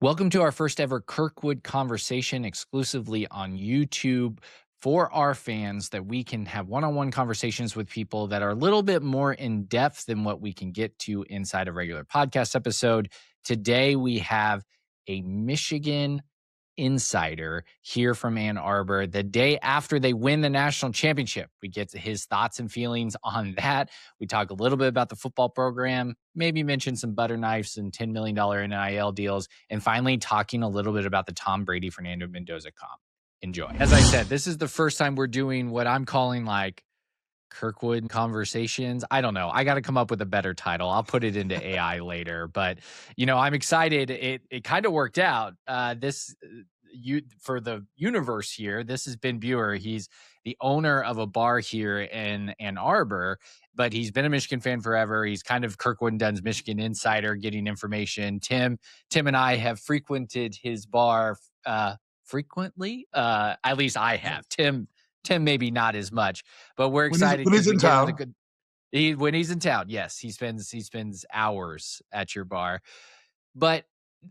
Welcome to our first ever Kirkwood conversation exclusively on YouTube for our fans that we can have one-on-one conversations with people that are a little bit more in depth than what we can get to inside a regular podcast episode. Today we have a Michigan insider here from Ann Arbor the day after they win the national championship. We get to his thoughts and feelings on that. We talk a little bit about the football program, maybe mention some butter knives and $10 million NIL deals, and finally talking a little bit about the Tom Brady-Fernando Mendoza comp. Enjoy. As I said, this is the first time we're doing what I'm calling like Kirkwood Conversations. I don't know. I got to come up with a better title. I'll put it into AI later. But I'm excited. It kind of worked out. For the universe here. This is Ben Buhr. He's the owner of a bar here in Ann Arbor, but he's been a Michigan fan forever. He's kind of Kirkwood and Dunn's Michigan insider, getting information. Tim and I have frequented his bar frequently. At least I have. Tim maybe not as much, but we're excited when he's in town. When he's in town, yes, he spends hours at your bar. But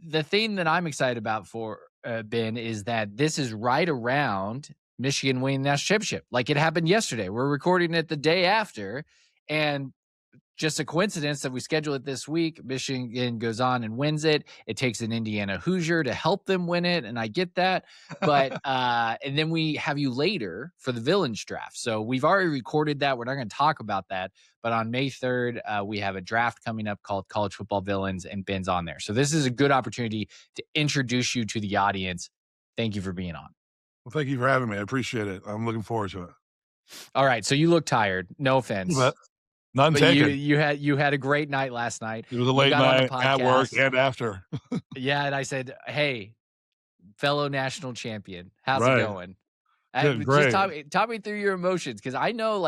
the thing that I'm excited about for Ben is that this is right around Michigan winning the national championship. Like it happened yesterday. We're recording it the day after, and just a coincidence that we schedule it this week. Michigan goes on and wins it. It takes an Indiana Hoosier to help them win it, and I get that. But and then we have you later for the Villains draft. So we've already recorded that. We're not going to talk about that. But on May 3rd, we have a draft coming up called College Football Villains, and Ben's on there. So this is a good opportunity to introduce you to the audience. Thank you for being on. Well, thank you for having me. I appreciate it. I'm looking forward to it. All right. So you look tired. No offense. None taken. You had a great night last night. It was a late night at work and after. Yeah, and I said, "Hey, fellow national champion, how's it going?" Great. Just talk me through your emotions, because I know,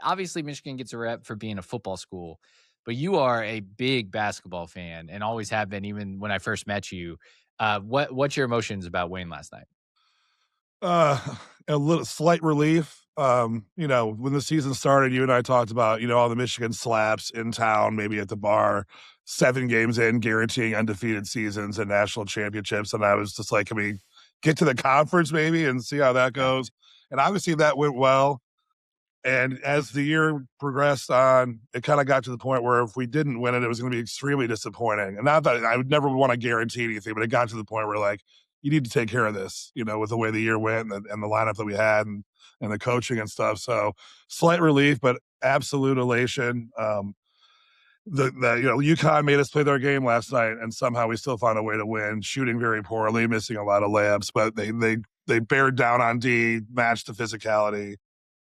obviously Michigan gets a rep for being a football school, but you are a big basketball fan and always have been, even when I first met you. What's your emotions about winning last night? A little slight relief. When the season started, you and I talked about, all the Michigan slaps in town, maybe at the bar, 7 games in, guaranteeing undefeated seasons and national championships. And I was just like, can we get to the conference maybe and see how that goes? And obviously that went well. And as the year progressed on, it kind of got to the point where if we didn't win it was going to be extremely disappointing. And not that I would never want to guarantee anything, but it got to the point where you need to take care of this, with the way the year went and the lineup that we had and the coaching and stuff. So slight relief, but absolute elation. UConn made us play their game last night, and somehow we still found a way to win, shooting very poorly, missing a lot of layups, but they bared down on D, matched the physicality,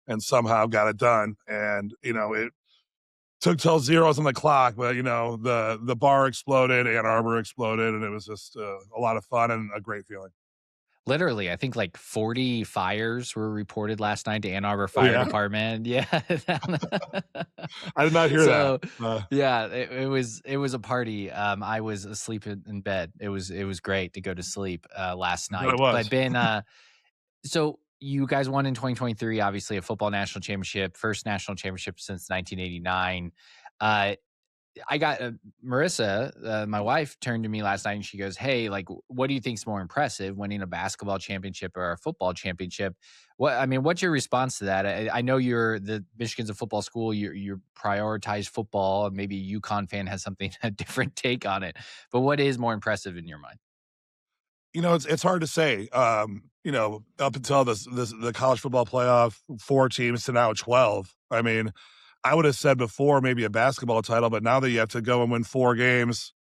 and somehow got it done. And, it took till zeros on the clock, but, the bar exploded, Ann Arbor exploded, and it was just a lot of fun and a great feeling. Literally, I think 40 fires were reported last night to Ann Arbor Fire Department. Yeah. I did not hear that. Yeah, it was a party. I was asleep in bed. It was great to go to sleep last night. It was. But Ben, so you guys won in 2023, obviously a football national championship, first national championship since 1989. I got Marissa, my wife, turned to me last night and she goes, "Hey, what do you think's more impressive, winning a basketball championship or a football championship?" What's your response to that? I know the Michigan's a football school. You prioritize football. Maybe a UConn fan has a different take on it. But what is more impressive in your mind? It's hard to say. Up until the college football playoff, 4 teams to now 12. I would have said before maybe a basketball title, but now that you have to go and win 4 games,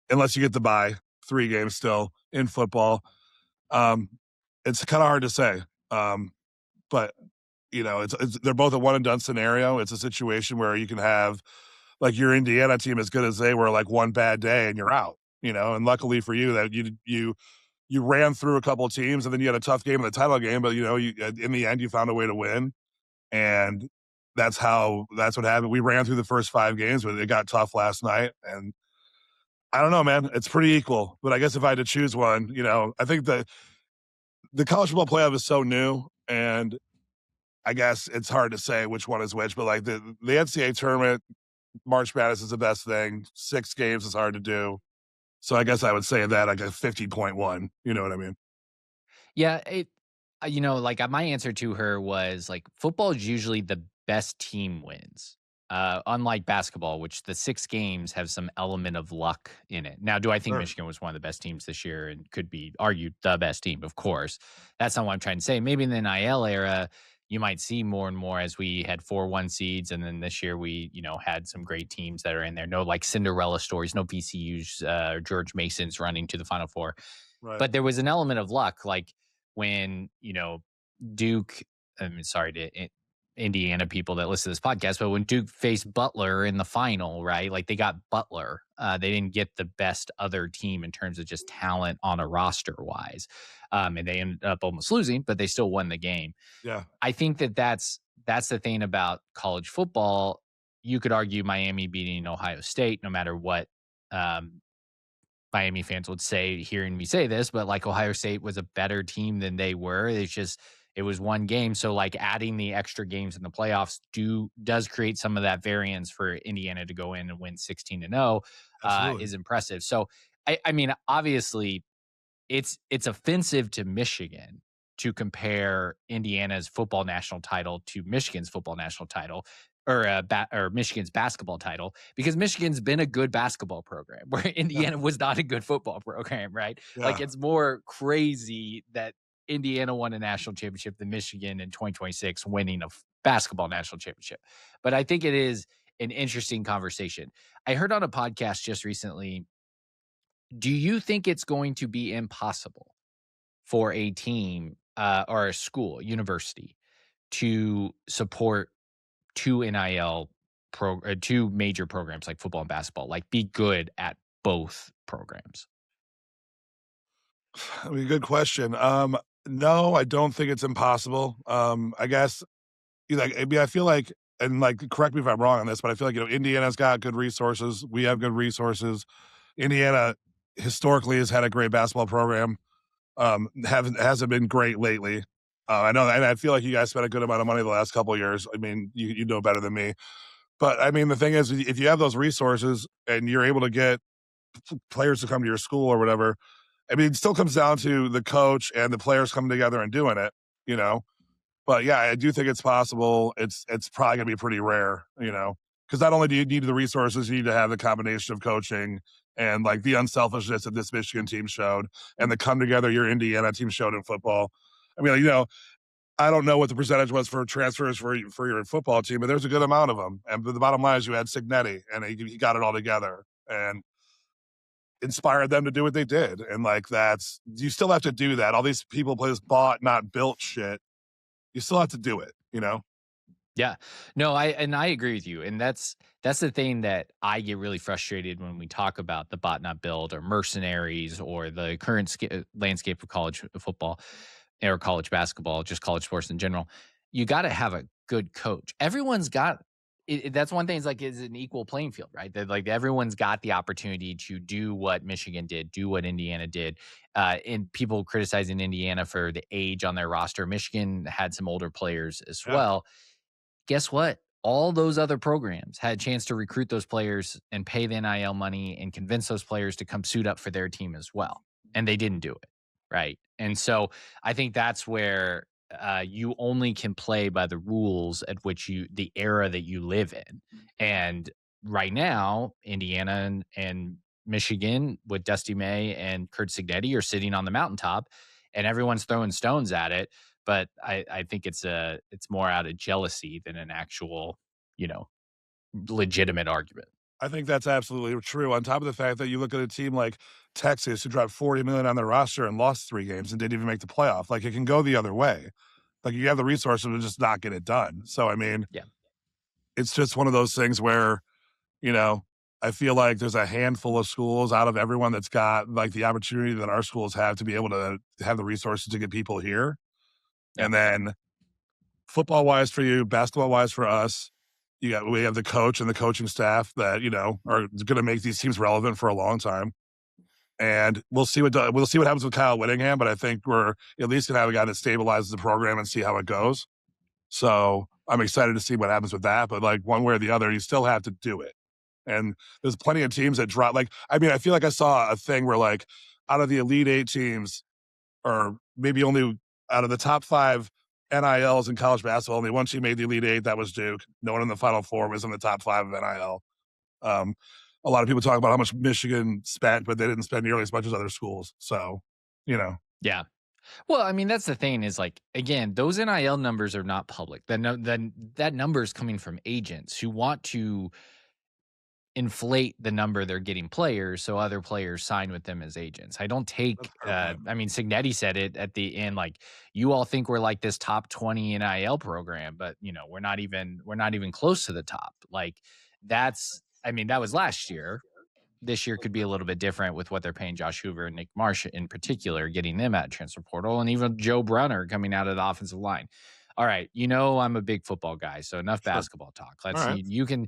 unless you get the bye, 3 games still in football, it's kind of hard to say. But they're both a one and done scenario. It's a situation where you can have your Indiana team, as good as they were, one bad day and you're out. And luckily for you that you ran through a couple of teams and then you had a tough game in the title game, but in the end you found a way to win, and that's what happened. We ran through the first 5 games, but it got tough last night. And I don't know, man, it's pretty equal. But I guess if I had to choose one, I think the college football playoff is so new, and I guess it's hard to say which one is which. But the NCAA tournament, March Madness is the best thing. 6 games is hard to do. So I guess I would say that like a 50.1. You know what I mean? Yeah, like, my answer to her was, like, football is usually the best team wins, unlike basketball, which the 6 games have some element of luck in it. Now, do I think Sure. Michigan was one of the best teams this year and could be argued the best team? Of course. That's not what I'm trying to say. Maybe in the NIL era, you might see more and more as we had 4-1 seeds, and then this year we, had some great teams that are in there. No, like, Cinderella stories, no VCUs, or George Masons running to the Final Four. Right. But there was an element of luck, like, when, Duke, I'm sorry to Indiana people that listen to this podcast, but when Duke faced Butler in the final, right? Like, they got Butler. They didn't get the best other team in terms of just talent on a roster wise. And they ended up almost losing, but they still won the game. Yeah. I think that's the thing about college football. You could argue Miami beating Ohio State, no matter what um, Miami fans would say hearing me say this, but, like, Ohio State was a better team than they were. It's just it was one game. So, like, adding the extra games in the playoffs does create some of that variance for Indiana to go in and win 16-0, Absolutely. is impressive. So, I mean, obviously, it's offensive to Michigan to compare Indiana's football national title to Michigan's football national title, or Michigan's basketball title, because Michigan's been a good basketball program where Yeah. Indiana was not a good football program, right? Like, Yeah. it's more crazy that Indiana won a national championship than Michigan in 2026 winning a basketball national championship. But I think it is an interesting conversation. I heard on a podcast just recently, do you think it's going to be impossible for a team, or a school, university, to support two major programs like football and basketball, like, be good at both programs? I mean, good question. No, I don't think it's impossible. I guess like I mean, I feel like, and like, correct me if I'm wrong on this, but I feel like Indiana's got good resources. We have good resources. Indiana historically has had a great basketball program. Haven't hasn't been great lately. I know, and I feel like you guys spent a good amount of money the last couple of years. I mean, you know better than me. But I mean, the thing is, if you have those resources and you're able to get players to come to your school or whatever, I mean, it still comes down to the coach and the players coming together and doing it, you know. But yeah, I do think it's possible. It's probably gonna be pretty rare, because not only do you need the resources, you need to have the combination of coaching and like the unselfishness that this Michigan team showed, and the come together your Indiana team showed in football. I mean, I don't know what the percentage was for transfers for your football team, but there's a good amount of them. And the bottom line is you had Signetti, and he got it all together and inspired them to do what they did. And like that's you still have to do that. All these people play this bought, not built shit. You still have to do it. Yeah. No, I agree with you, and that's the thing that I get really frustrated when we talk about the bot not build or mercenaries or the current landscape of college football or college basketball, just college sports in general. You got to have a good coach. Everyone's got that's one thing. Is like, it's an equal playing field, right? That, like, everyone's got the opportunity to do what Michigan did, do what Indiana did. And people criticizing Indiana for the age on their roster. Michigan had some older players as Yeah. well. Guess what? All those other programs had a chance to recruit those players and pay the NIL money and convince those players to come suit up for their team as well. And they didn't do it. Right. And so I think that's where, you only can play by the rules at which the era that you live in. And right now, Indiana and Michigan with Dusty May and Kurt Signetti are sitting on the mountaintop, and everyone's throwing stones at it. But I think it's more out of jealousy than an actual, you know, legitimate argument. I think that's absolutely true. On top of the fact that you look at a team like Texas who dropped 40 million on their roster and lost 3 games and didn't even make the playoff. Like it can go the other way. Like you have the resources to just not get it done. So I mean, Yeah. it's just one of those things where, you know, I feel like there's a handful of schools out of everyone that's got like the opportunity that our schools have to be able to have the resources to get people here. Yeah. And then football wise for you, basketball wise for us, we have the coach and the coaching staff that are going to make these teams relevant for a long time. And we'll see what happens with Kyle Whittingham, but I think we're at least going to have a guy that stabilizes the program and see how it goes. So I'm excited to see what happens with that. But like one way or the other, you still have to do it. And there's plenty of teams that drop. Like, I mean, I feel like I saw a thing where like out of the Elite Eight teams, or maybe only out of the top 5 NILs in college basketball, only one team made the Elite Eight. That was Duke. No one in the Final Four was in the top 5 of NIL. Um, a lot of people talk about how much Michigan spent, but they didn't spend nearly as much as other schools. So, you know, Yeah. Well, I mean, that's the thing is like, again, those NIL numbers are not public. Then that number is coming from agents who want to inflate the number they're getting players so other players sign with them as agents. I don't that's take a fair point. I mean Signetti said it at the end like you all think we're like this top 20 NIL program but we're not even close to the top. Like that's I mean that was last year. This year could be a little bit different with what they're paying Josh Hoover and Nick Marsh in particular, getting them out of transfer portal, and even Joe Brunner coming out of the offensive line. All right, I'm a big football guy, so enough Sure. basketball talk. All Let's right. you can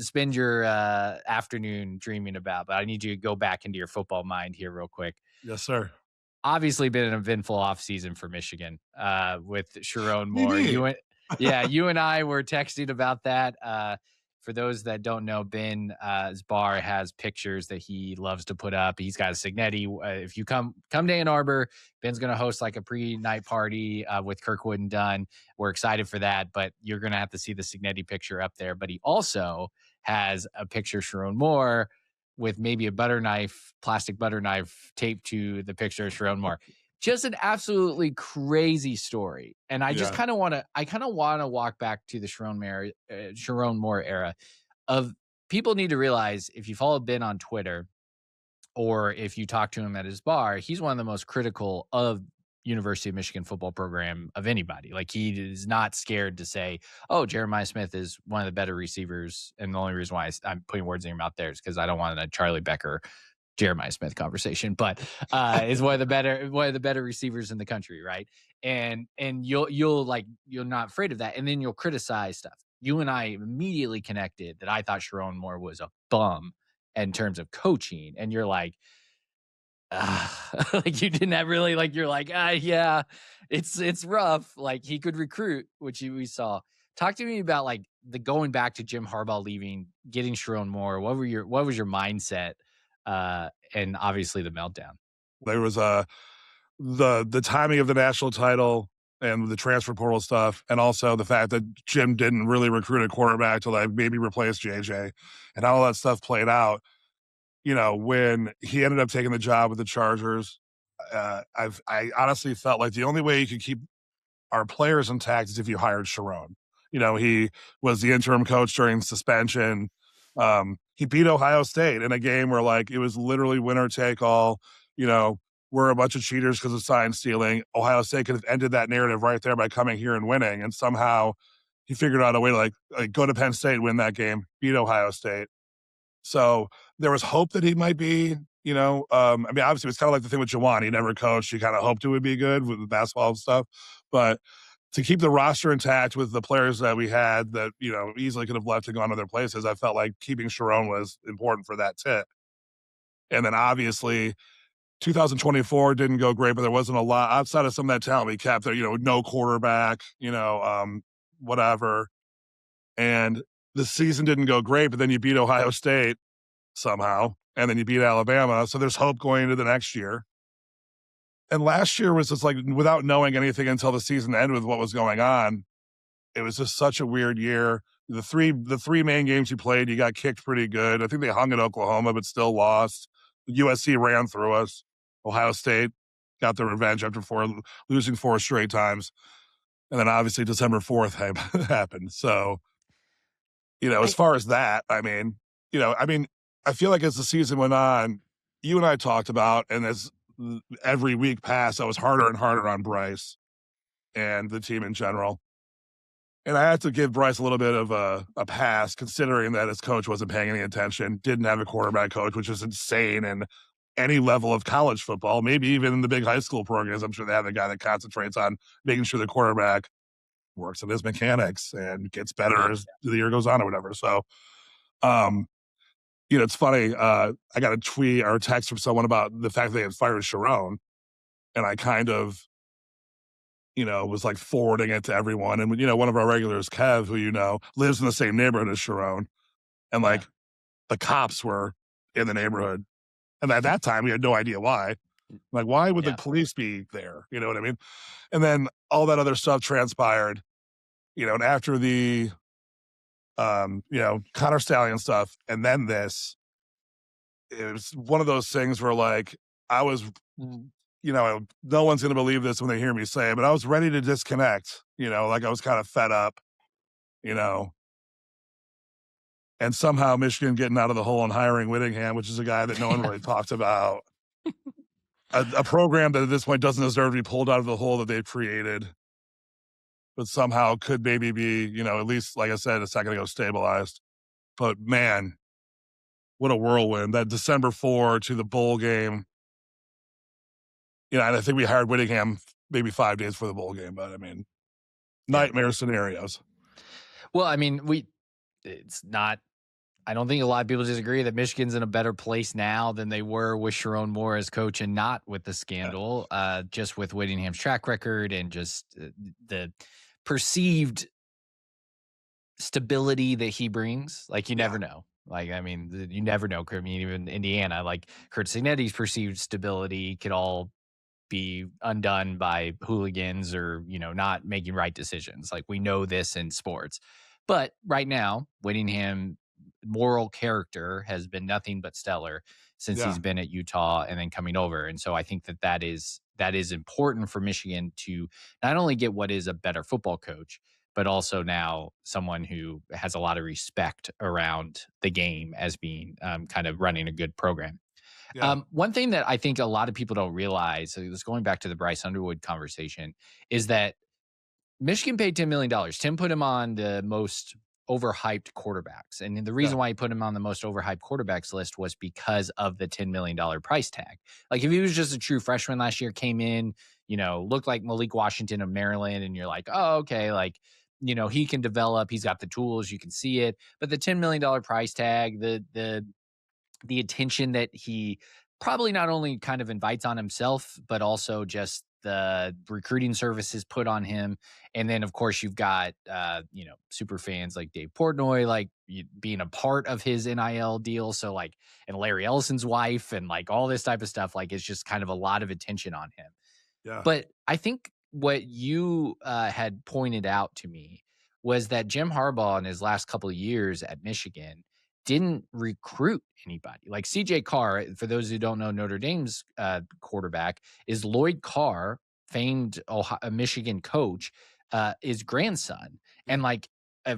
spend your afternoon dreaming about, but I need you to go back into your football mind here real quick. Yes, sir. Obviously been an eventful offseason for Michigan with Sherrone What do you Moore. mean? You and I were texting about that. For those that don't know, Ben Buhr has pictures that he loves to put up. He's got a Signetti. If you come to Ann Arbor, Ben's going to host like a pre-night party with Kirkwood and Dunn. We're excited for that, but you're going to have to see the Signetti picture up there. But he also has a picture of Sherrone Moore with maybe a plastic butter knife taped to the picture of Sherrone Moore. Just an absolutely crazy story. And I just Yeah. kind of want to walk back to the Sherrone Moore era of people need to realize if you follow Ben on Twitter or if you talk to him at his bar, he's one of the most critical of University of Michigan football program of anybody. Like he is not scared to say, "Oh, Jeremiah Smith is one of the better receivers," and the only reason why I'm putting words in your mouth there is because I don't want a Charlie Becker, Jeremiah Smith conversation, but is one of the better receivers in the country, right? And you're not afraid of that, and then you'll criticize stuff. You and I immediately connected that I thought Sherrone Moore was a bum in terms of coaching, and you're like, like you didn't have really like you're like yeah it's rough like he could recruit which we saw. Talk to me about like the going back to Jim Harbaugh leaving, getting Sherrone Moore. What was your mindset and obviously the meltdown. There was the timing of the national title and the transfer portal stuff, and also the fact that Jim didn't really recruit a quarterback to like maybe replace JJ, and how all that stuff played out. You know, when he ended up taking the job with the Chargers, I honestly felt like the only way you could keep our players intact is if you hired Sherrone. You know, he was the interim coach during suspension. He beat Ohio State in a game where like it was literally winner take all. You know, we're a bunch of cheaters because of sign stealing. Ohio State could have ended that narrative right there by coming here and winning, and somehow he figured out a way to like go to Penn State, win that game, beat Ohio State. So there was hope that he might be, I mean, obviously it's kind of like the thing with Jawan. He never coached. You kind of hoped it would be good with the basketball and stuff. But to keep the roster intact with the players that we had that, easily could have left and gone other places, I felt like keeping Sherrone was important for that tip. And then obviously 2024 didn't go great, but there wasn't a lot outside of some of that talent we kept there, no quarterback, whatever. And the season didn't go great, but then you beat Ohio State somehow, and then you beat Alabama. So there's hope going into the next year. And last year was just like without knowing anything until the season ended with what was going on. It was just such a weird year. The three main games you played, you got kicked pretty good. I think they hung at Oklahoma, but still lost. USC ran through us. Ohio State got their revenge after losing 4 straight times. And then obviously December 4th happened. So, as I, far as that, I feel like as the season went on, you and I talked about, and as every week passed, I was harder and harder on Bryce and the team in general. And I had to give Bryce a little bit of a pass, considering that his coach wasn't paying any attention, didn't have a quarterback coach, which is insane in any level of college football, maybe even in the big high school programs. I'm sure they have a guy that concentrates on making sure the quarterback works on his mechanics and gets better as the year goes on or whatever. So, um, it's funny. I got a tweet or a text from someone about the fact that they had fired Sherrone, and I kind of, was like forwarding it to everyone. And, one of our regulars, Kev, who lives in the same neighborhood as Sherrone, and yeah. like the cops were in the neighborhood. And at that time, we had no idea why. Like, why would the Yeah. police be there? You know what I mean? And then all that other stuff transpired, and after the, Connor Stallion stuff, and then this, it was one of those things where, like, I was, no one's going to believe this when they hear me say it, but I was ready to disconnect, like I was kind of fed up, you know, and somehow Michigan getting out of the hole and hiring Whittingham, which is a guy that no one really talks about. A program that at this point doesn't deserve to be pulled out of the hole that they've created, but somehow could maybe be, at least, like I said a second ago, stabilized. But man, what a whirlwind. That December 4 to the bowl game. And I think we hired Whittingham maybe 5 days for the bowl game, but I mean, nightmare scenarios. Well, I mean, it's not, I don't think a lot of people disagree that Michigan's in a better place now than they were with Sherrone Moore as coach and not with the scandal, just with Whittingham's track record and just the perceived stability that he brings. Like, you never know. Like, I mean, you never know. I mean, even Indiana, like Kurt Signetti's perceived stability could all be undone by hooligans or, not making right decisions. Like, we know this in sports. But right now, Whittingham moral character has been nothing but stellar since he's been at Utah and then coming over. And so I think that is important for Michigan to not only get what is a better football coach, but also now someone who has a lot of respect around the game as being kind of running a good program. One thing that I think a lot of people don't realize, so this going back to the Bryce Underwood conversation, is that Michigan paid $10 million. Tim put him on the most overhyped quarterbacks. And the reason why he put him on the most overhyped quarterbacks list was because of the $10 million price tag. Like, if he was just a true freshman last year, came in, looked like Malik Washington of Maryland, and you're like, oh, okay, like, he can develop, he's got the tools, you can see it. But the $10 million price tag, the attention that he probably not only kind of invites on himself, but also just the recruiting services put on him. And then, of course, you've got, super fans like Dave Portnoy, like being a part of his NIL deal. So, like, and Larry Ellison's wife and like all this type of stuff, like, it's just kind of a lot of attention on him. Yeah. But I think what you had pointed out to me was that Jim Harbaugh in his last couple of years at Michigan didn't recruit anybody. Like, CJ Carr, for those who don't know, Notre Dame's quarterback is Lloyd Carr, famed Michigan coach, his grandson. And like,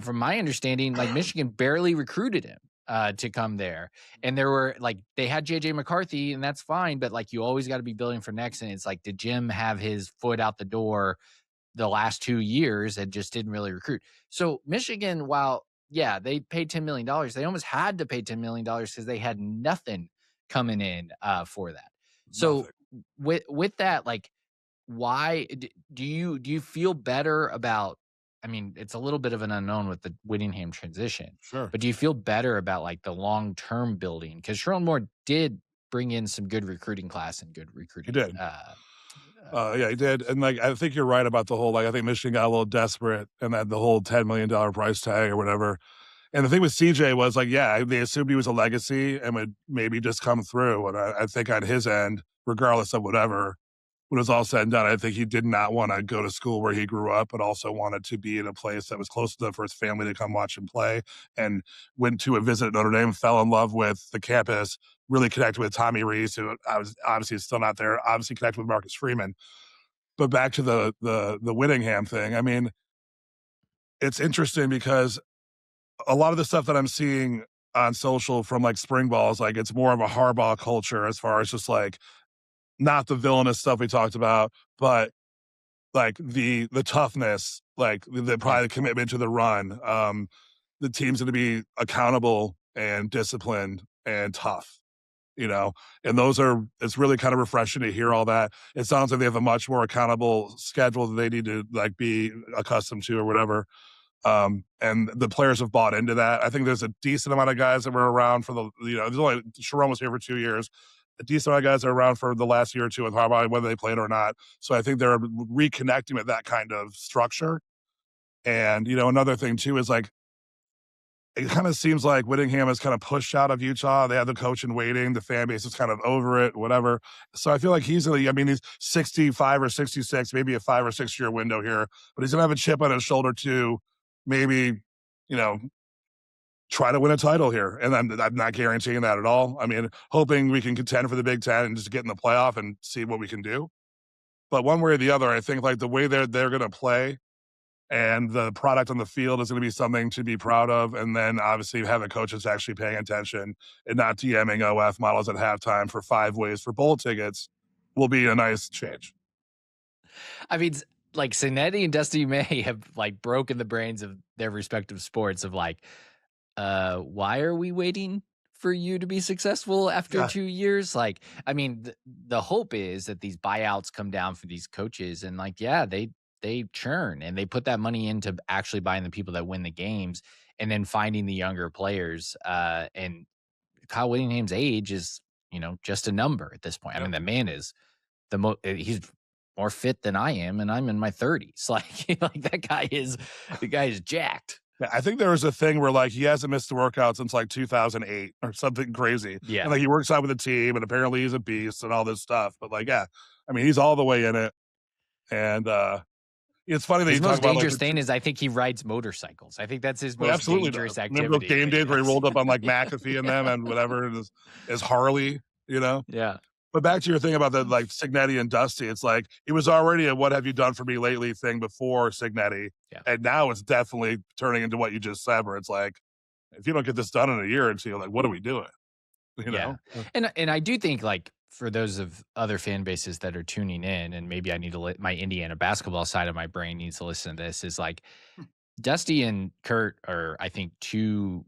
from my understanding, like, Michigan barely recruited him to come there. And there were like, they had JJ McCarthy, and that's fine, but like, you always got to be building for next. And it's like, did Jim have his foot out the door the last 2 years and just didn't really recruit? So Michigan, while they paid $10 million, they almost had to pay $10 million because they had nothing coming in for that. So with that, like, why do you feel better about, I mean, it's a little bit of an unknown with the Whittingham transition. Sure. But do you feel better about like the long-term building? Because Sherrone Moore did bring in some good recruiting class and good recruiting. He did. He did. And like, I think you're right about the whole, like, I think Michigan got a little desperate and that the whole $10 million price tag or whatever. And the thing with CJ was like, they assumed he was a legacy and would maybe just come through. And I think on his end, regardless of whatever, when it was all said and done, I think he did not want to go to school where he grew up, but also wanted to be in a place that was close enough for his family to come watch him play. And went to a visit at Notre Dame, fell in love with the campus, really connected with Tommy Rees, who I was obviously still not there, obviously connected with Marcus Freeman. But back to the Whittingham thing, I mean, it's interesting because a lot of the stuff that I'm seeing on social from like spring balls, like, it's more of a Harbaugh culture as far as just like, not the villainous stuff we talked about, but like the toughness, like probably the commitment to the run. The team's going to be accountable and disciplined and tough, and it's really kind of refreshing to hear all that. It sounds like they have a much more accountable schedule that they need to like be accustomed to or whatever. And the players have bought into that. I think there's a decent amount of guys that were around for there's only Sherrone was here for 2 years. A decent amount of guys are around for the last year or two with Harbaugh, whether they played or not. So I think they're reconnecting with that kind of structure. And, another thing too is like, it kind of seems like Whittingham is kind of pushed out of Utah. They have the coach in waiting. The fan base is kind of over it, whatever. So I feel like he's going to, I mean, he's 65 or 66, maybe a 5 or 6 year window here, but he's going to have a chip on his shoulder to maybe, you know, try to win a title here. And I'm not guaranteeing that at all. I mean, hoping we can contend for the Big Ten and just get in the playoff and see what we can do. But one way or the other, I think like the way they're going to play and the product on the field is going to be something to be proud of. And then obviously have a coach that's actually paying attention and not DMing OF models at halftime for 5 ways for bowl tickets will be a nice change. I mean, like Cincinnati and Dusty May have like broken the brains of their respective sports of like, why are we waiting for you to be successful after 2 years? Like, I mean, the hope is that these buyouts come down for these coaches and like, yeah, they churn and they put that money into actually buying the people that win the games and then finding the younger players. And Kyle Whittingham's age is, just a number at this point. I mean, the man is he's more fit than I am, and I'm in my 30s. Like the guy is jacked. Yeah, I think there was a thing where like he hasn't missed a workout since like 2008 or something crazy. Yeah. And like he works out with the team and apparently he's a beast and all this stuff. But like, yeah, I mean, he's all the way in it. And it's funny that his you most talk about dangerous like, thing is I think he rides motorcycles. I think that's his most absolutely dangerous activity. Remember those activity. game days where he rolled up on like McAfee and them and whatever is Harley, you know? Yeah. But back to your thing about the like Signetti and Dusty, it's like it was already a "what have you done for me lately" thing before Signetti, and now it's definitely turning into what you just said, where it's like, if you don't get this done in a year or two, like, what are we doing? You know? And I do think like for those of other fan bases that are tuning in, and maybe I need to let my Indiana basketball side of my brain needs to listen to this, is like Dusty and Kurt are, I think, two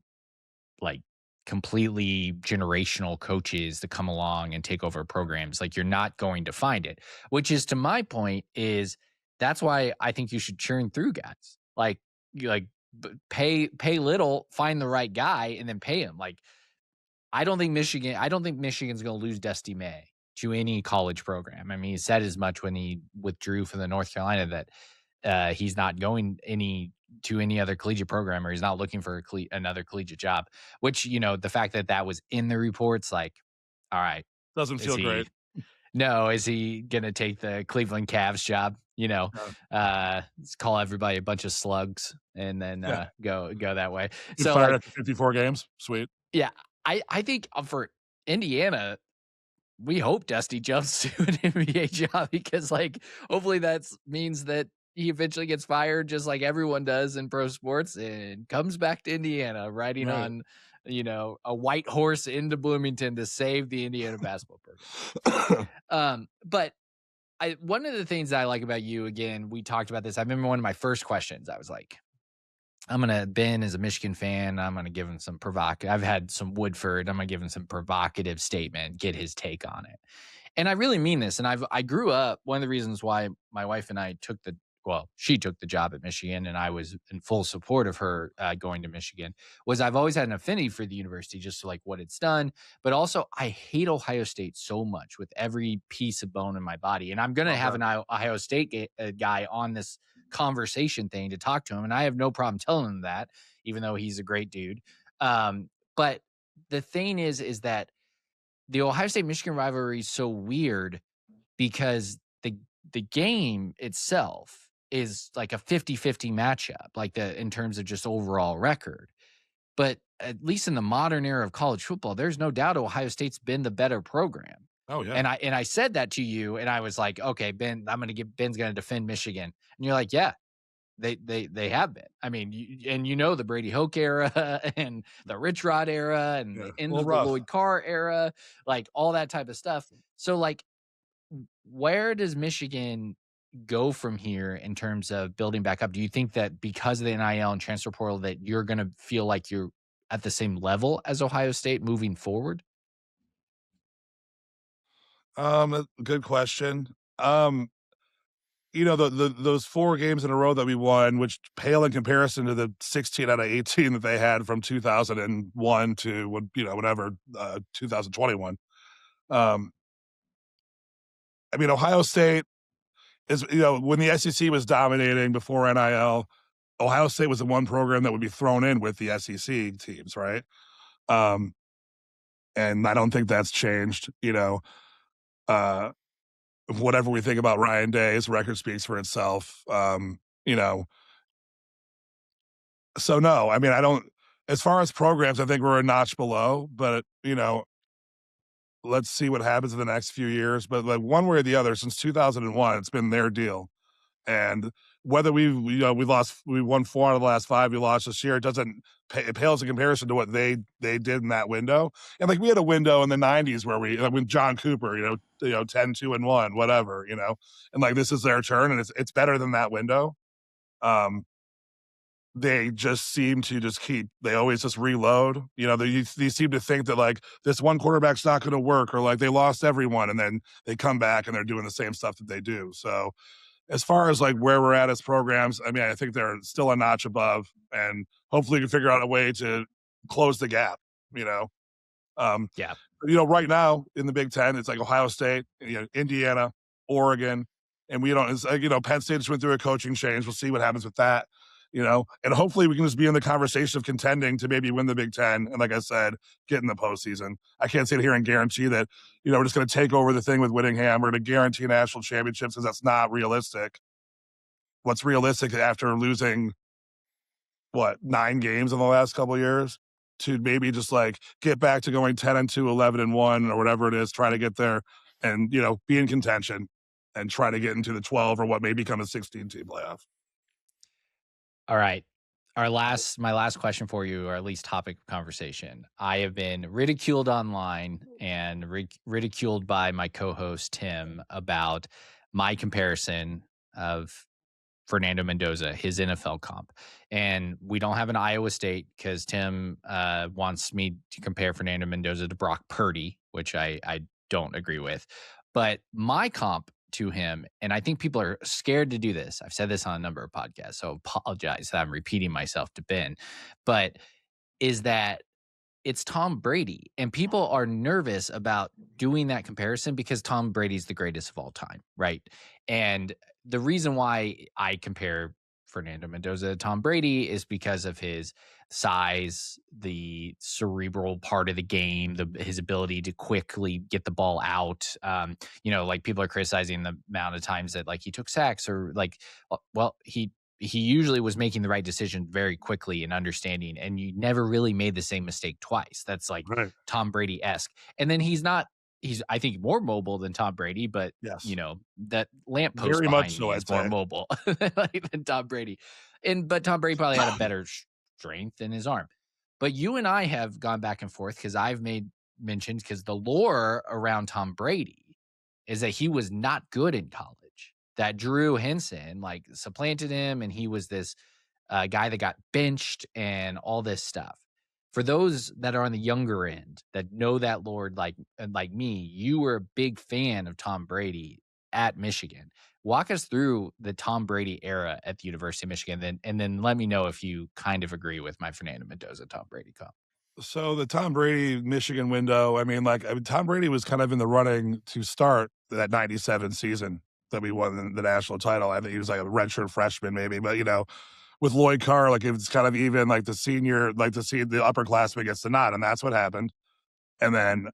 like completely generational coaches that come along and take over programs. Like you're not going to find it, which is to my point is that's why I think you should churn through guys. Like you pay little, find the right guy and then pay him. Like I don't think Michigan's going to lose Dusty May to any college program. I mean, he said as much when he withdrew from the North Carolina that he's not going to any other collegiate program, or he's not looking for another collegiate job, which, the fact that was in the reports, like, all right. Doesn't feel great. No, is he going to take the Cleveland Cavs job? Call everybody a bunch of slugs and then go that way. So fired after 54 games. Sweet. Yeah. I think for Indiana, we hope Dusty jumps to an NBA job because hopefully that means that he eventually gets fired just like everyone does in pro sports and comes back to Indiana riding on, a white horse into Bloomington to save the Indiana basketball program. But one of the things that I like about you, again, we talked about this. I remember one of my first questions. I was like, Ben is a Michigan fan. I'm going to give him some provocative. I've had some Woodford. I'm going to give him some provocative statement, get his take on it. And I really mean this. And I grew up, one of the reasons why my wife and I she took the job at Michigan and I was in full support of her going to Michigan, was I've always had an affinity for the university, just to like what it's done. But also I hate Ohio State so much with every piece of bone in my body. And I'm going to have an Ohio State guy on this conversation thing to talk to him. And I have no problem telling him that, even though he's a great dude. But the thing is that the Ohio State-Michigan rivalry is so weird because the game itself is like a 50-50 matchup, in terms of just overall record. But at least in the modern era of college football, there's no doubt Ohio State's been the better program. Oh yeah. And I said that to you, and I was like, okay, Ben's going to defend Michigan. And you're like, yeah, they have been. I mean, the Brady Hoke era and the Rich Rod era and the end of the Lloyd Carr era, like all that type of stuff. So like, where does Michigan go from here in terms of building back up? Do you think that because of the NIL and transfer portal that you're going to feel like you're at the same level as Ohio State moving forward? Good question. Those 4 games in a row that we won, which pale in comparison to the 16 out of 18 that they had from 2001 to 2021. I mean, Ohio State is, when the SEC was dominating before NIL, Ohio State was the one program that would be thrown in with the SEC teams, right? Um, and I don't think that's changed. Uh, whatever we think about Ryan Day, his record speaks for itself. You know, so no, I mean, I don't. As far as programs, I think we're a notch below, but let's see what happens in the next few years. But like one way or the other, since 2001, it's been their deal. And whether we won 4 out of the last 5, we lost this year, it doesn't it pales in comparison to what they did in that window. And like we had a window in the 90s where when John Cooper, 10-2-1, whatever, and like this is their turn, and it's better than that window. They just seem to they always just reload. They seem to think that like this one quarterback's not going to work, or like they lost everyone, and then they come back and they're doing the same stuff that they do. So as far as like where we're at as programs, I mean, I think they're still a notch above, and hopefully we can figure out a way to close the gap. You know, um, Yeah. right now in the Big Ten, it's like Ohio State, Indiana, Oregon, and we don't. It's like, Penn State just went through a coaching change. We'll see what happens with that. And hopefully we can just be in the conversation of contending to maybe win the Big Ten. And like I said, get in the postseason. I can't sit here and guarantee that, we're just going to take over the thing with Whittingham. We're going to guarantee national championships, because that's not realistic. What's realistic after losing, 9 games in the last couple of years, to maybe just like get back to going 10-2, 11-1, or whatever it is, try to get there and, be in contention and try to get into the 12 or what may become a 16-team playoff. All right. My last question for you, or at least topic of conversation. I have been ridiculed online and ridiculed by my co-host Tim about my comparison of Fernando Mendoza, his NFL comp. And we don't have an Iowa State because Tim wants me to compare Fernando Mendoza to Brock Purdy, which I don't agree with. But my comp to him, and I think people are scared to do this. I've said this on a number of podcasts, so apologize that I'm repeating myself to Ben, but is that it's Tom Brady, and people are nervous about doing that comparison because Tom Brady's the greatest of all time, right? And the reason why I compare Fernando Mendoza to Tom Brady is because of his size, the cerebral part of the game, his ability to quickly get the ball out. Like people are criticizing the amount of times that like he took sacks, or like, well, he usually was making the right decision very quickly and understanding, and you never really made the same mistake twice. That's like Right. Tom Brady-esque. And then he's I think more mobile than Tom Brady, but Yes. that lamppost Very much behind so, me I'd is more say. mobile than Tom Brady. But Tom Brady probably had a better strength in his arm. But you and I have gone back and forth because I've made mentions, because the lore around Tom Brady is that he was not good in college, that Drew Henson like supplanted him, and he was this guy that got benched and all this stuff. For those that are on the younger end that know that lore, like me, you were a big fan of Tom Brady at Michigan. Walk us through the Tom Brady era at the University of Michigan, and then let me know if you kind of agree with my Fernando Mendoza Tom Brady comp. So the Tom Brady Michigan window, Tom Brady was kind of in the running to start that 97 season that we won the national title. I think he was like a redshirt freshman maybe, but with Lloyd Carr, like it's kind of even like the senior, like the upperclassman gets the nod, and that's what happened. And then,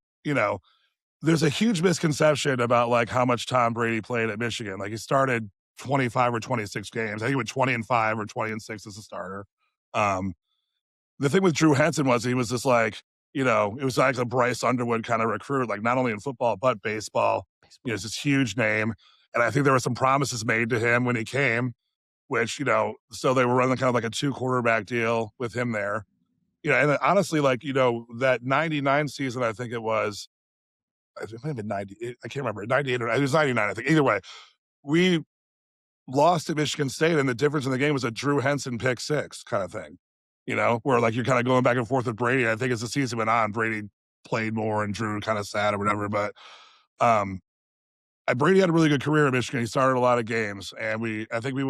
there's a huge misconception about like how much Tom Brady played at Michigan. Like he started 25 or 26 games. I think he went 20-5 or 20-6 as a starter. The thing with Drew Henson was he was just like, it was like a Bryce Underwood kind of recruit, like not only in football, but baseball. It's this huge name. And I think there were some promises made to him when he came, which, so they were running kind of like a 2 quarterback deal with him there. And honestly, like, that 99 season, I think it might have been 90. I can't remember, 98 or it was 99, I think. Either way, we lost to Michigan State, and the difference in the game was a Drew Henson pick 6 kind of thing, where like you're kind of going back and forth with Brady. I think as the season went on, Brady played more and Drew kind of sat or whatever. But Brady had a really good career at Michigan. He started a lot of games, and I think we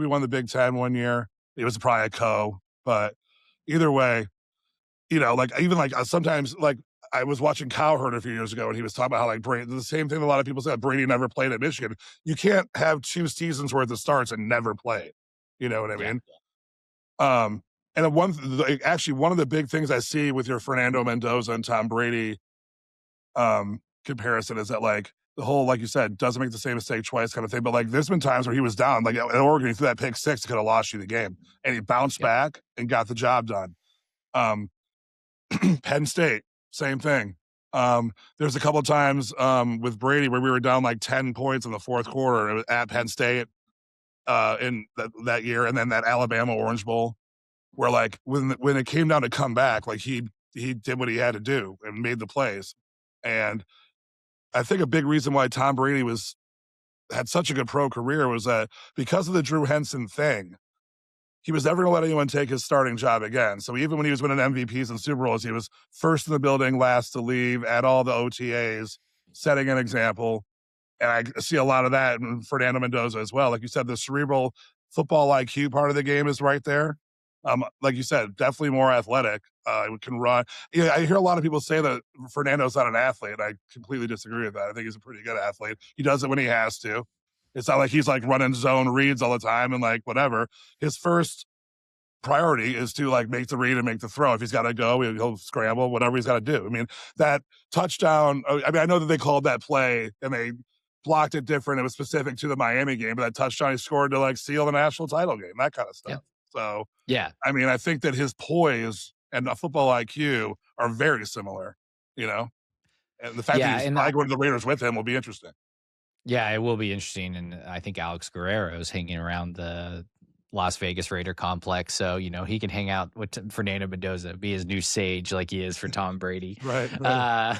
won the Big Ten one year. It was probably a but either way, like even like sometimes like I was watching Cowherd a few years ago, and he was talking about how like Brady, the same thing a lot of people said, Brady never played at Michigan. You can't have 2 seasons worth of starts and never play. You know what I mean? Um, and actually one of the big things I see with your Fernando Mendoza and Tom Brady comparison is that like the whole, like you said, doesn't make the same mistake twice kind of thing. But like there's been times where he was down, like at Oregon, he threw that pick six, could have lost you the game. And he bounced Yep. back and got the job done. Um, Penn State, same thing. There's a couple of times with Brady where we were down like 10 points in the fourth quarter at Penn State in that year, and then that Alabama Orange Bowl, where like when it came down to come back, like he did what he had to do and made the plays. And I think a big reason why Tom Brady had such a good pro career was that because of the Drew Henson thing, he was never going to let anyone take his starting job again. So even when he was winning MVPs and Super Bowls, he was first in the building, last to leave at all the OTAs, setting an example. And I see a lot of that in Fernando Mendoza as well. Like you said, the cerebral football IQ part of the game is right there. Like you said, definitely more athletic. Can run. Yeah, I hear a lot of people say that Fernando's not an athlete. I completely disagree with that. I think he's a pretty good athlete. He does it when he has to. It's not like he's like running zone reads all the time and like whatever. His first priority is to like make the read and make the throw. If he's got to go, he'll scramble, whatever he's got to do. I mean, that touchdown, I mean, I know that they called that play and they blocked it different. It was specific to the Miami game, but that touchdown he scored to like seal the national title game, that kind of Yep. stuff. So, Yeah. I mean, I think that his poise and football IQ are very similar, you know, and the fact that Yeah. he's And probably going to the Raiders with him will be interesting. yeah, it will be interesting, and I think Alex Guerrero is hanging around the Las Vegas Raider complex, so, he can hang out with Fernando Mendoza, be his new sage like he is for Tom Brady. Right, right. Uh,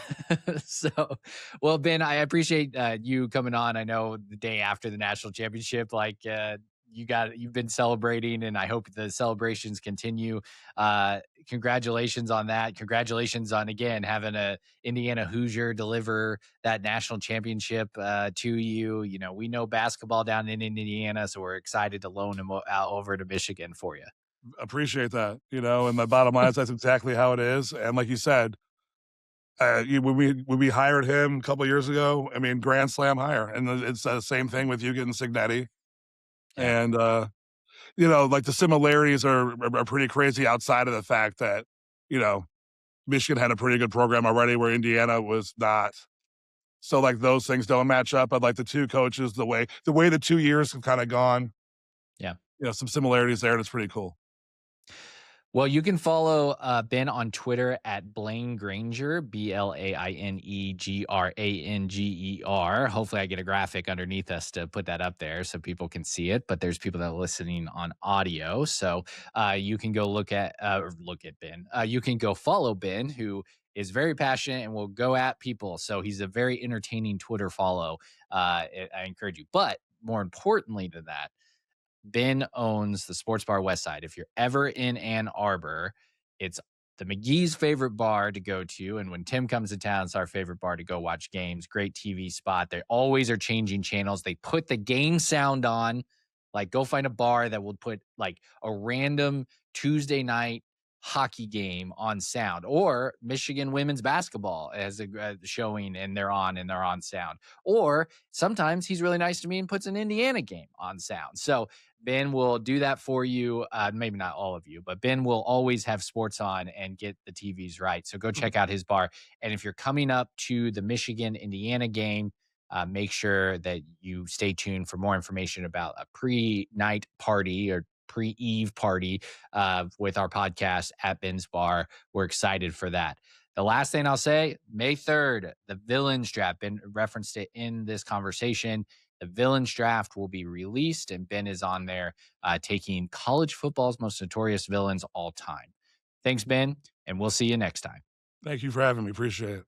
so, well, Ben, I appreciate, you coming on. I know the day after the national championship, like, you've been celebrating, and I hope the celebrations continue. Congratulations on that. Congratulations on, again, having a Indiana Hoosier deliver that national championship to you. We know basketball down in Indiana, so we're excited to loan him out over to Michigan for you. Appreciate that, and the bottom line is that's exactly how it is. And like you said, when we hired him a couple years ago, I mean, grand slam hire, and it's the same thing with you getting Signetti. Yeah. And like the similarities are pretty crazy outside of the fact that you know Michigan had a pretty good program already where Indiana was not. So like those things don't match up. But like the two coaches, the way the 2 years have kind of gone, Yeah. some similarities there, and it's pretty cool. Well, you can follow Ben on Twitter at Blaine Granger, BLAINEGRANGER. Hopefully, I get a graphic underneath us to put that up there so people can see it. But there's people that are listening on audio, so you can go look at Ben. You can go follow Ben, who is very passionate and will go at people. So he's a very entertaining Twitter follow. I encourage you. But more importantly to that, Ben owns the Sports Bar West Side. If you're ever in Ann Arbor, it's the McGee's favorite bar to go to. And when Tim comes to town, it's our favorite bar to go watch games. Great TV spot. They always are changing channels. They put the game sound on. Like, go find a bar that will put like a random Tuesday night hockey game on sound, or Michigan women's basketball as a showing and they're on sound. Or sometimes he's really nice to me and puts an Indiana game on sound. So Ben will do that for you. Maybe not all of you, but Ben will always have sports on and get the TVs right. So go check out his bar. And if you're coming up to the Michigan Indiana game, make sure that you stay tuned for more information about a pre-night party or pre-eve party with our podcast at Ben's Bar. We're excited for that. The last thing I'll say, May 3rd, the Villains Draft. Ben referenced it in this conversation. The Villains Draft will be released, and Ben is on there taking college football's most notorious villains all time. Thanks, Ben, and we'll see you next time. Thank you for having me. Appreciate it.